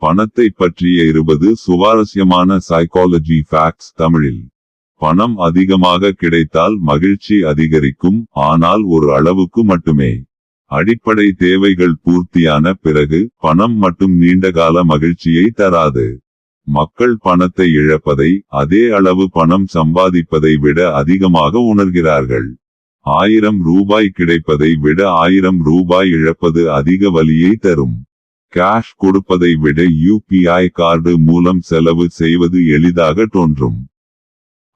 பணத்தை பற்றிய 20 சுவாரஸ்யமான சைக்காலஜி ஃபேக்ட்ஸ் தமிழில். பணம் அதிகமாக கிடைத்தால் மகிழ்ச்சி அதிகரிக்கும், ஆனால் ஒரு அளவுக்கு மட்டுமே. அடிப்படை தேவைகள் பூர்த்தியான பிறகு பணம் மட்டும் நீண்டகால மகிழ்ச்சியை தராது. மக்கள் பணத்தை இழப்பதை அதே அளவு பணம் சம்பாதிப்பதை விட அதிகமாக உணர்கிறார்கள். 1000 ரூபாய் கிடைப்பதை விட 1000 ரூபாய் இழப்பது அதிக வலியை தரும். கேஷ் கொடுப்பதை விட UPI கார்டு மூலம் செலவு செய்வது எளிதாக தோன்றும்.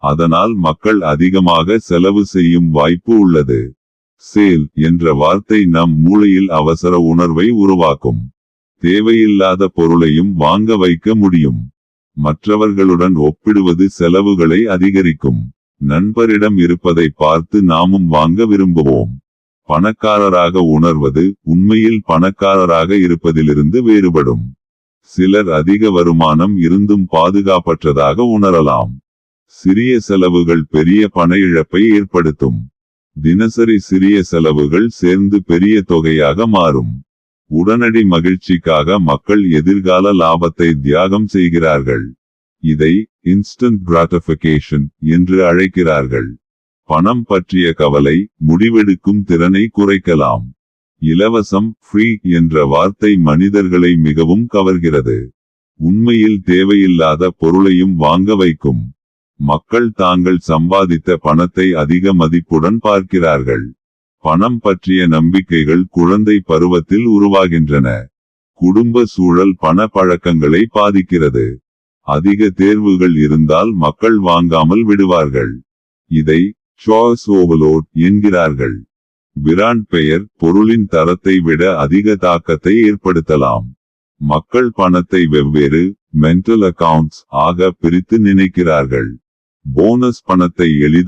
அதனால் மக்கள் அதிகமாக செலவு செய்யும் வாய்ப்பு உள்ளது. சேல் என்ற வார்த்தை நம் மூளையில் அவசர உணர்வை உருவாக்கும். தேவையில்லாத பொருளையும் வாங்க வைக்க முடியும். மற்றவர்களுடன் ஒப்பிடுவது செலவுகளை அதிகரிக்கும். நண்பரிடம் இருப்பதை பார்த்து நாமும் வாங்க விரும்புவோம். பணக்காரராக உணர்வது உண்மையில் பணக்காரராக இருப்பதிலிருந்து வேறுபடும். சிலர் அதிக வருமானம் இருந்தும் பாதுகாப்பற்றதாக உணரலாம். சிறிய செலவுகள் பெரிய பண இழப்பை ஏற்படுத்தும். தினசரி சிறிய செலவுகள் சேர்ந்து பெரிய தொகையாக மாறும். உடனடி மகிழ்ச்சிக்காக மக்கள் எதிர்கால லாபத்தை தியாகம் செய்கிறார்கள். இதை இன்ஸ்டன்ட் கிராட்டிஃபிகேஷன் என்று அழைக்கிறார்கள். பணம் பற்றிய கவலை முடிவெடுக்கும் திறனை குறைக்கலாம். இலவசம் ஃப்ரீ என்ற வார்த்தை மனிதர்களை மிகவும் கவர்கிறது. உண்மையில் தேவையில்லாத பொருளையும் வாங்க வைக்கும். மக்கள் தாங்கள் சம்பாதித்த பணத்தை அதிக மதிப்புடன் பார்க்கிறார்கள். பணம் பற்றிய நம்பிக்கைகள் குழந்தை பருவத்தில் உருவாகின்றன. குடும்ப சூழல் பண பழக்கங்களை பாதிக்கிறது. அதிக தேர்வுகள் இருந்தால் மக்கள் வாங்காமல் விடுவார்கள். இதை சாய்ஸ் ஓவர்லோட் என்கிறார்கள். பிராண்ட் பெயர் பொருளின் தரத்தை விட அதிக தாக்கத்தை ஏற்படுத்தலாம். மக்கள் பணத்தை வெவ்வேறு மென்டல் அக்கவுண்ட்ஸ் ஆக பிரித்து நினைக்கிறார்கள். போனஸ் பணத்தை எளிதாக